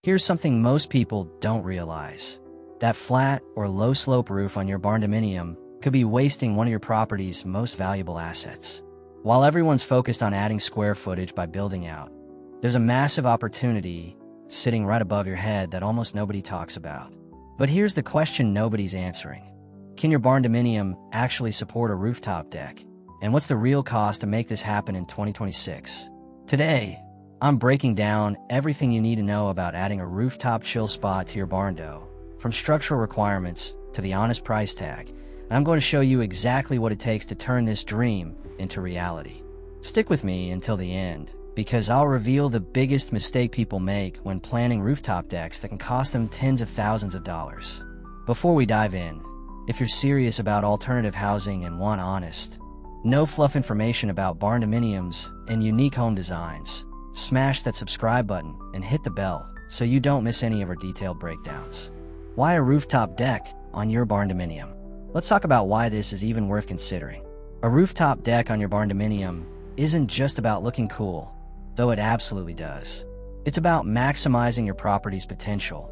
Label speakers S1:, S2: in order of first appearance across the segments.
S1: Here's something most people don't realize. That flat or low-slope roof on your barndominium could be wasting one of your property's most valuable assets. While everyone's focused on adding square footage by building out, there's a massive opportunity sitting right above your head that almost nobody talks about. But here's the question nobody's answering. Can your barndominium actually support a rooftop deck? And what's the real cost to make this happen in 2026? Today, I'm breaking down everything you need to know about adding a rooftop chill spot to your barndo, from structural requirements to the honest price tag. And I'm going to show you exactly what it takes to turn this dream into reality. Stick with me until the end, because I'll reveal the biggest mistake people make when planning rooftop decks that can cost them tens of thousands of dollars. Before we dive in, if you're serious about alternative housing and want honest, no fluff information about barndominiums and unique home designs, smash that subscribe button and hit the bell so you don't miss any of our detailed breakdowns. Why a rooftop deck on your barndominium? Let's talk about why this is even worth considering. A rooftop deck on your barndominium isn't just about looking cool, though it absolutely does. It's about maximizing your property's potential,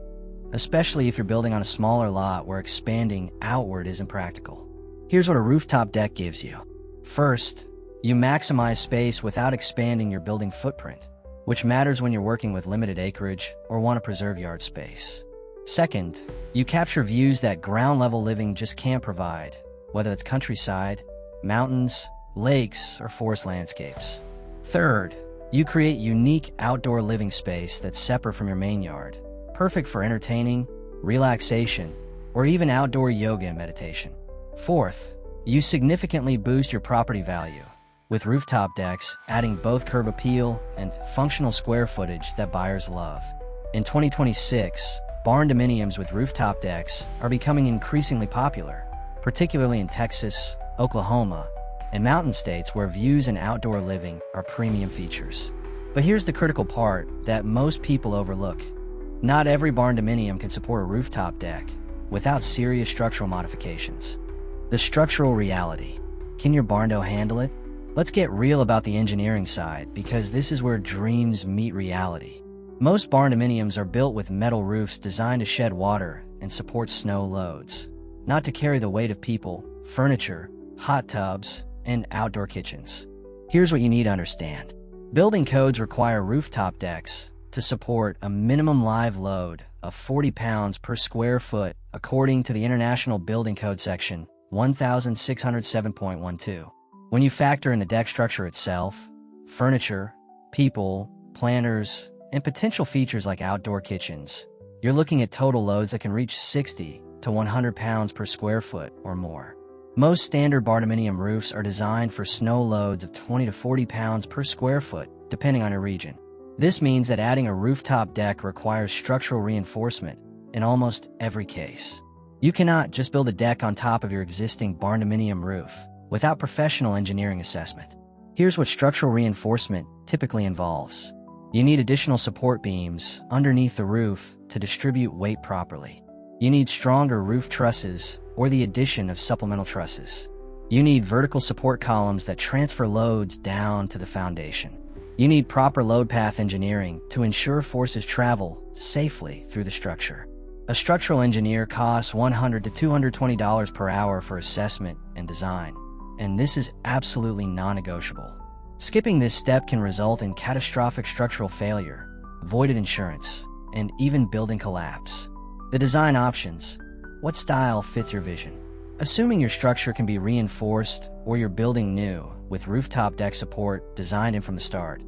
S1: especially if you're building on a smaller lot where expanding outward isn't practical. Here's what a rooftop deck gives you. First, you maximize space without expanding your building footprint, which matters when you're working with limited acreage or want to preserve yard space. Second, you capture views that ground-level living just can't provide, whether it's countryside, mountains, lakes, or forest landscapes. Third, you create unique outdoor living space that's separate from your main yard, perfect for entertaining, relaxation, or even outdoor yoga and meditation. Fourth, you significantly boost your property value, with rooftop decks adding both curb appeal and functional square footage that buyers love. In 2026, barndominiums with rooftop decks are becoming increasingly popular, particularly in Texas, Oklahoma, and mountain states where views and outdoor living are premium features. But here's the critical part that most people overlook. Not every barndominium can support a rooftop deck without serious structural modifications. The structural reality. Can your barndo handle it? Let's get real about the engineering side, because this is where dreams meet reality. Most barndominiums are built with metal roofs designed to shed water and support snow loads, not to carry the weight of people, furniture, hot tubs, and outdoor kitchens. Here's what you need to understand. Building codes require rooftop decks to support a minimum live load of 40 pounds per square foot according to the International Building Code section 1607.12. When you factor in the deck structure itself, furniture, people, planters, and potential features like outdoor kitchens, you're looking at total loads that can reach 60 to 100 pounds per square foot or more. Most standard barndominium roofs are designed for snow loads of 20 to 40 pounds per square foot, depending on your region. This means that adding a rooftop deck requires structural reinforcement in almost every case. You cannot just build a deck on top of your existing barndominium roof without professional engineering assessment. Here's what structural reinforcement typically involves. You need additional support beams underneath the roof to distribute weight properly. You need stronger roof trusses or the addition of supplemental trusses. You need vertical support columns that transfer loads down to the foundation. You need proper load path engineering to ensure forces travel safely through the structure. A structural engineer costs $100 to $220 per hour for assessment and design, and this is absolutely non-negotiable. Skipping this step can result in catastrophic structural failure, voided insurance, and even building collapse. The design options. What style fits your vision? Assuming your structure can be reinforced or you're building new with rooftop deck support designed in from the start,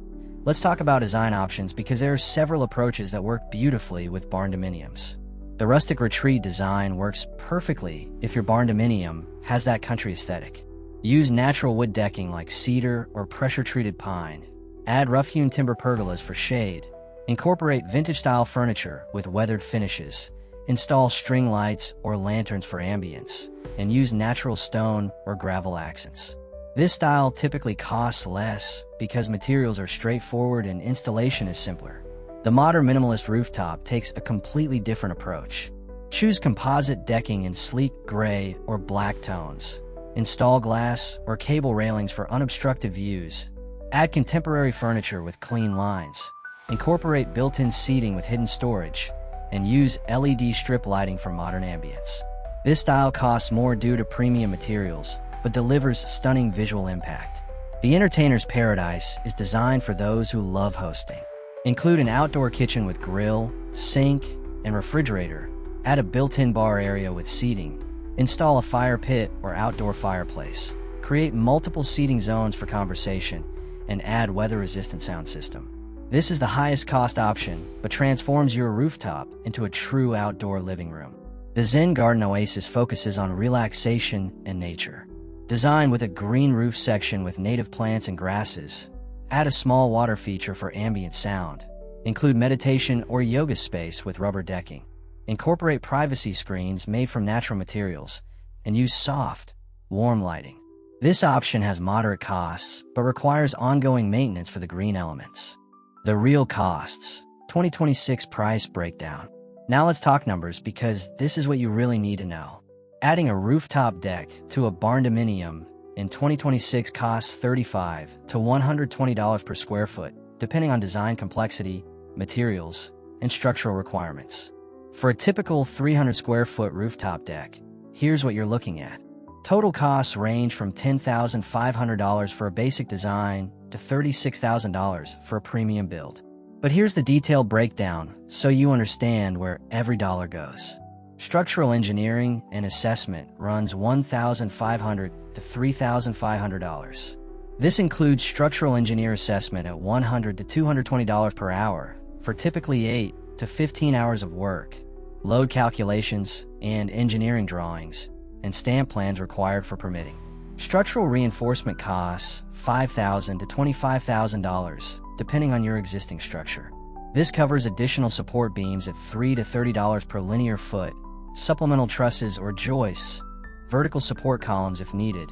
S1: let's talk about design options because there are several approaches that work beautifully with barndominiums. The rustic retreat design works perfectly if your barndominium has that country aesthetic. Use natural wood decking like cedar or pressure-treated pine. Add rough-hewn timber pergolas for shade. Incorporate vintage-style furniture with weathered finishes. Install string lights or lanterns for ambience. And use natural stone or gravel accents. This style typically costs less because materials are straightforward and installation is simpler. The modern minimalist rooftop takes a completely different approach. Choose composite decking in sleek gray or black tones. Install glass or cable railings for unobstructed views. Add contemporary furniture with clean lines. Incorporate built-in seating with hidden storage, and use LED strip lighting for modern ambience. This style costs more due to premium materials, but delivers stunning visual impact. The entertainer's paradise is designed for those who love hosting. Include an outdoor kitchen with grill, sink, and refrigerator. Add a built-in bar area with seating. Install a fire pit or outdoor fireplace. Create multiple seating zones for conversation, and add weather-resistant sound system. This is the highest cost option, but transforms your rooftop into a true outdoor living room. The Zen Garden Oasis focuses on relaxation and nature. Designed with a green roof section with native plants and grasses, add a small water feature for ambient sound. Include meditation or yoga space with rubber decking. Incorporate privacy screens made from natural materials, and use soft, warm lighting. This option has moderate costs, but requires ongoing maintenance for the green elements. The real costs. 2026 price breakdown. Now let's talk numbers, because this is what you really need to know. Adding a rooftop deck to a barndominium in 2026 costs $35 to $120 per square foot, depending on design complexity, materials, and structural requirements. For a typical 300 square foot rooftop deck, here's what you're looking at. Total costs range from $10,500 for a basic design to $36,000 for a premium build. But here's the detailed breakdown so you understand where every dollar goes. Structural engineering and assessment runs $1,500 to $3,500. This includes structural engineer assessment at $100 to $220 per hour for typically 8 to 15 hours of work, load calculations and engineering drawings, and stamp plans required for permitting. Structural reinforcement costs $5,000 to $25,000, depending on your existing structure. This covers additional support beams at $3 to $30 per linear foot, supplemental trusses or joists, vertical support columns if needed,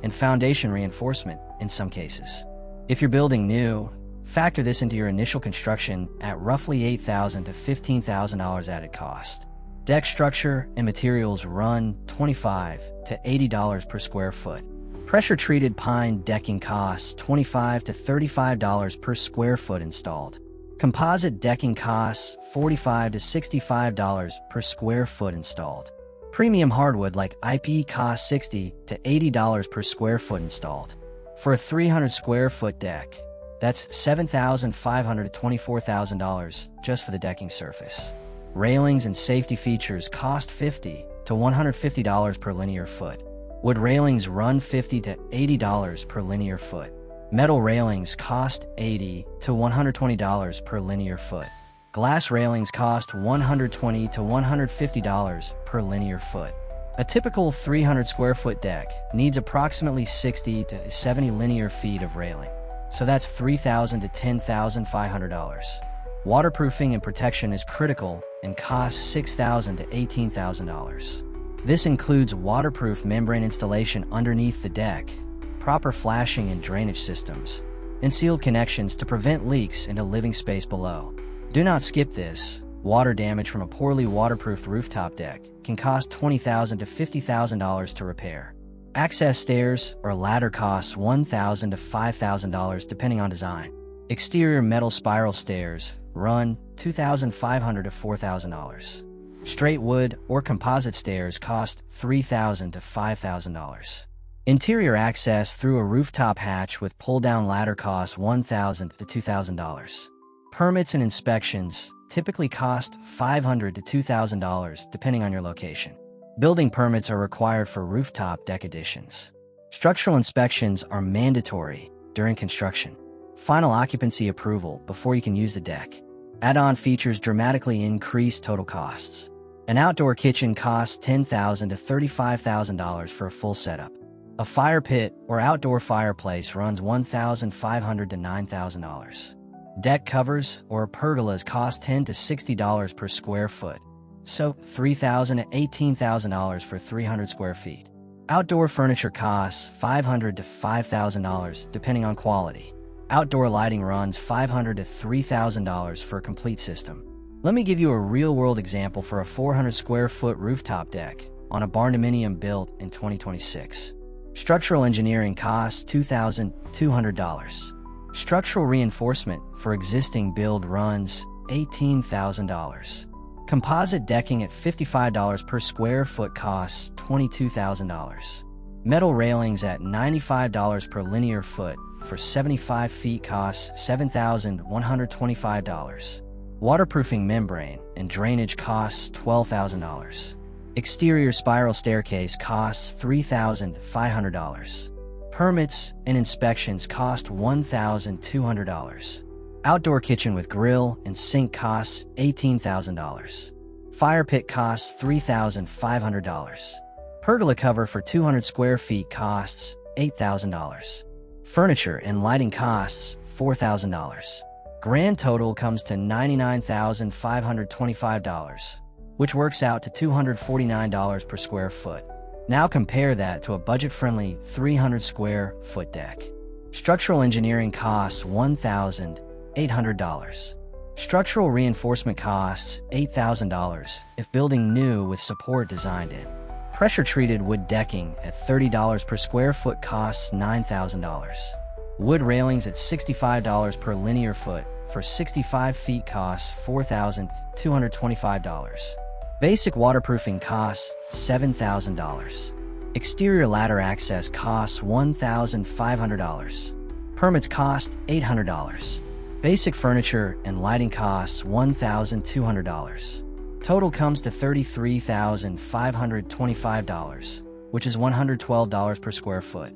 S1: and foundation reinforcement in some cases. If you're building new, factor this into your initial construction at roughly $8,000 to $15,000 added cost. Deck structure and materials run $25 to $80 per square foot. Pressure-treated pine decking costs $25 to $35 per square foot installed. Composite decking costs $45 to $65 per square foot installed. Premium hardwood like IP costs $60 to $80 per square foot installed. For a 300 square foot deck, that's $7,500 to $24,000 just for the decking surface. Railings and safety features cost $50 to $150 per linear foot. Wood railings run $50 to $80 per linear foot. Metal railings cost $80 to $120 per linear foot. Glass railings cost $120 to $150 per linear foot. A typical 300 square foot deck needs approximately 60 to 70 linear feet of railing, so that's $3,000 to $10,500. Waterproofing and protection is critical and costs $6,000 to $18,000. This includes waterproof membrane installation underneath the deck, proper flashing and drainage systems, and sealed connections to prevent leaks into living space below. Do not skip this. Water damage from a poorly waterproofed rooftop deck can cost $20,000 to $50,000 to repair. Access stairs or ladder costs $1,000 to $5,000 depending on design. Exterior metal spiral stairs run $2,500 to $4,000. Straight wood or composite stairs cost $3,000 to $5,000. Interior access through a rooftop hatch with pull-down ladder costs $1,000 to $2,000. Permits and inspections typically cost $500 to $2,000 depending on your location. Building permits are required for rooftop deck additions. Structural inspections are mandatory during construction. Final occupancy approval before you can use the deck. Add-on features dramatically increase total costs. An outdoor kitchen costs $10,000 to $35,000 for a full setup. A fire pit or outdoor fireplace runs $1,500 to $9,000. Deck covers or pergolas cost $10 to $60 per square foot, so $3,000 to $18,000 for 300 square feet. Outdoor furniture costs $500 to $5,000 depending on quality. Outdoor lighting runs $500 to $3,000 for a complete system. Let me give you a real-world example for a 400 square foot rooftop deck on a barndominium built in 2026. Structural engineering costs $2,200. Structural reinforcement for existing build runs $18,000. Composite decking at $55 per square foot costs $22,000. Metal railings at $95 per linear foot for 75 feet costs $7,125. Waterproofing membrane and drainage costs $12,000. Exterior spiral staircase costs $3,500. Permits and inspections cost $1,200. Outdoor kitchen with grill and sink costs $18,000. Fire pit costs $3,500. Pergola cover for 200 square feet costs $8,000. Furniture and lighting costs $4,000. Grand total comes to $99,525, which works out to $249 per square foot. Now compare that to a budget-friendly 300 square foot deck. Structural engineering costs $1,800. Structural reinforcement costs $8,000 if building new with support designed in. Pressure-treated wood decking at $30 per square foot costs $9,000. Wood railings at $65 per linear foot for 65 feet costs $4,225. Basic waterproofing costs $7,000. Exterior ladder access costs $1,500. Permits cost $800. Basic furniture and lighting costs $1,200. Total comes to $33,525, which is $112 per square foot.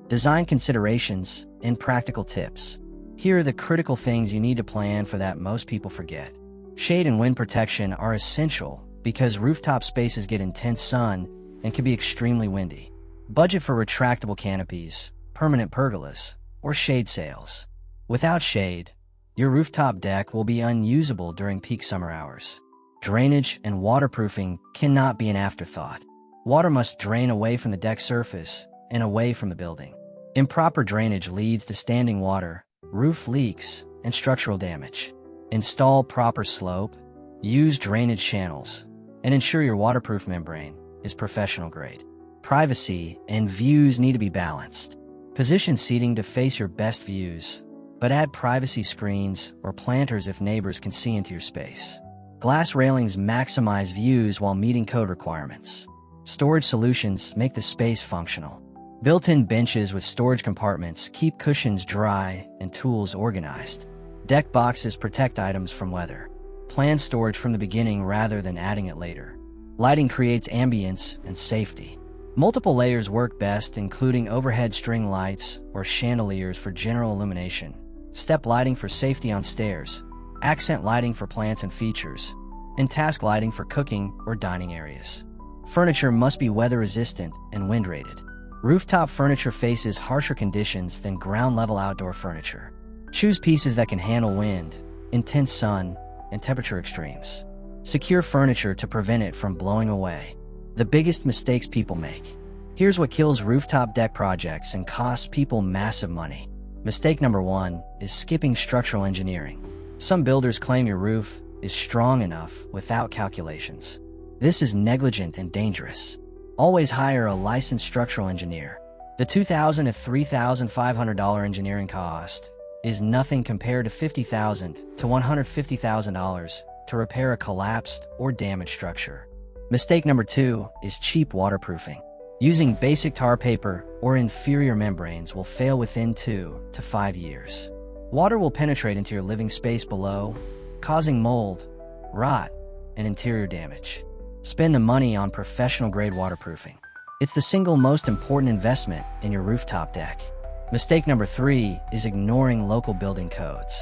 S1: Design considerations and practical tips. Here are the critical things you need to plan for that most people forget. Shade and wind protection are essential because rooftop spaces get intense sun and can be extremely windy. Budget for retractable canopies, permanent pergolas, or shade sails. Without shade, your rooftop deck will be unusable during peak summer hours. Drainage and waterproofing cannot be an afterthought. Water must drain away from the deck surface and away from the building. Improper drainage leads to standing water, roof leaks, and structural damage. Install proper slope, use drainage channels, and ensure your waterproof membrane is professional grade. Privacy and views need to be balanced. Position seating to face your best views, but add privacy screens or planters if neighbors can see into your space. Glass railings maximize views while meeting code requirements. Storage solutions make the space functional. Built-in benches with storage compartments keep cushions dry and tools organized. Deck boxes protect items from weather. Plan storage from the beginning rather than adding it later. Lighting creates ambience and safety. Multiple layers work best, including overhead string lights or chandeliers for general illumination, step lighting for safety on stairs, accent lighting for plants and features, and task lighting for cooking or dining areas. Furniture must be weather-resistant and wind-rated. Rooftop furniture faces harsher conditions than ground-level outdoor furniture. Choose pieces that can handle wind, intense sun, and temperature extremes. Secure furniture to prevent it from blowing away. The biggest mistakes people make. Here's what kills rooftop deck projects and costs people massive money. Mistake number 1 is skipping structural engineering. Some builders claim your roof is strong enough without calculations. This is negligent and dangerous. Always hire a licensed structural engineer. The $2,000 to $3,500 engineering cost is nothing compared to $50,000 to $150,000 to repair a collapsed or damaged structure. Mistake number 2 is cheap waterproofing. Using basic tar paper or inferior membranes will fail within 2 to 5 years. Water will penetrate into your living space below, causing mold, rot, and interior damage. Spend the money on professional-grade waterproofing. It's the single most important investment in your rooftop deck. Mistake number 3 is ignoring local building codes.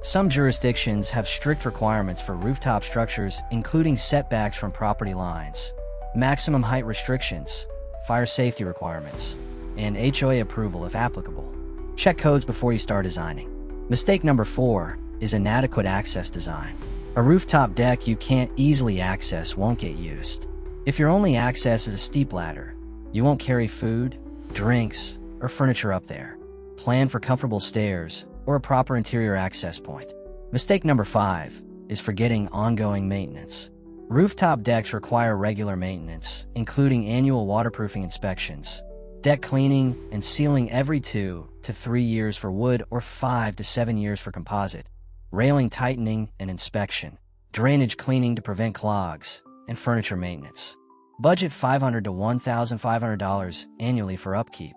S1: Some jurisdictions have strict requirements for rooftop structures, including setbacks from property lines, maximum height restrictions, fire safety requirements, and HOA approval if applicable. Check codes before you start designing. Mistake number 4 is inadequate access design. A rooftop deck you can't easily access won't get used. If your only access is a steep ladder, you won't carry food, drinks, or furniture up there. Plan for comfortable stairs or a proper interior access point. Mistake number 5 is forgetting ongoing maintenance. Rooftop decks require regular maintenance, including annual waterproofing inspections, Deck cleaning and sealing every 2 to 3 years for wood or 5 to 7 years for composite. Railing tightening and inspection. Drainage cleaning to prevent clogs, and furniture maintenance. Budget $500 to $1,500 annually for upkeep.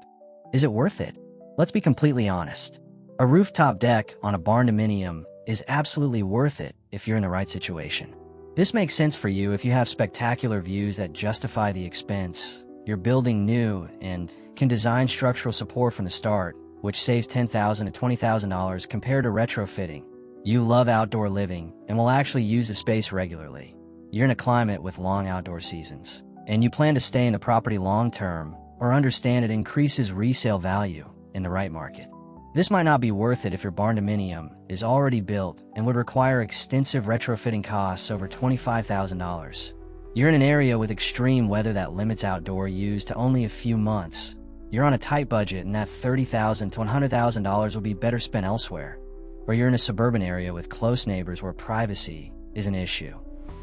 S1: Is it worth it? Let's be completely honest. A rooftop deck on a barndominium is absolutely worth it if you're in the right situation. This makes sense for you if you have spectacular views that justify the expense, you're building new, and can design structural support from the start, which saves $10,000 to $20,000 compared to retrofitting. You love outdoor living and will actually use the space regularly. You're in a climate with long outdoor seasons, and you plan to stay in the property long term or understand it increases resale value in the right market. This might not be worth it if your barndominium is already built and would require extensive retrofitting costs over $25,000. You're in an area with extreme weather that limits outdoor use to only a few months. You're on a tight budget, and that $30,000 to $100,000 will be better spent elsewhere. Or you're in a suburban area with close neighbors where privacy is an issue.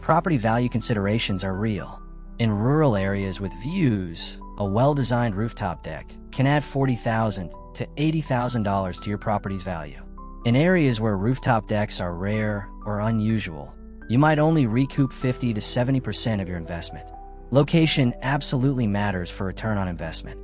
S1: Property value considerations are real. In rural areas with views, a well-designed rooftop deck can add $40,000 to $80,000 to your property's value. In areas where rooftop decks are rare or unusual, you might only recoup 50 to 70% of your investment. Location absolutely matters for return on investment.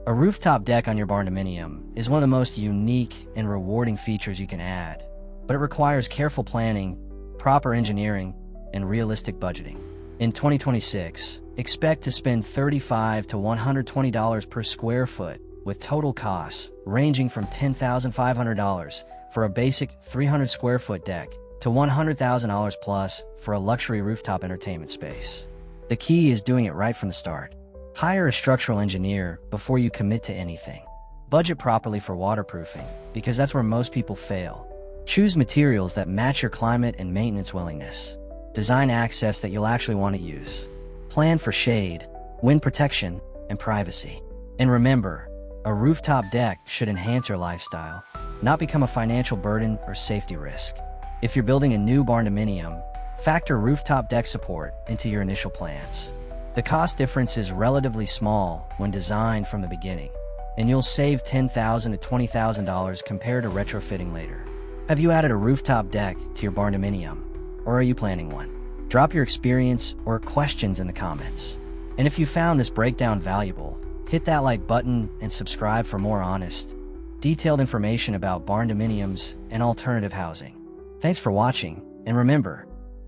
S1: A rooftop deck on your barndominium is one of the most unique and rewarding features you can add, but it requires careful planning, proper engineering, and realistic budgeting. In 2026, expect to spend $35 to $120 per square foot, with total costs ranging from $10,500 for a basic 300 square foot deck to $100,000 plus for a luxury rooftop entertainment space. The key is doing it right from the start. Hire a structural engineer before you commit to anything. Budget properly for waterproofing, because that's where most people fail. Choose materials that match your climate and maintenance willingness. Design access that you'll actually want to use. Plan for shade, wind protection, and privacy. And remember, a rooftop deck should enhance your lifestyle, not become a financial burden or safety risk. If you're building a new barndominium, factor rooftop deck support into your initial plans. The cost difference is relatively small when designed from the beginning, and you'll save $10,000 to $20,000 compared to retrofitting later. Have you added a rooftop deck to your barndominium, or are you planning one? Drop your experience or questions in the comments. And if you found this breakdown valuable, hit that like button and subscribe for more honest, detailed information about barndominiums and alternative housing. Thanks for watching, and remember,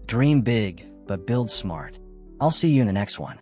S1: dream big, but build smart. I'll see you in the next one.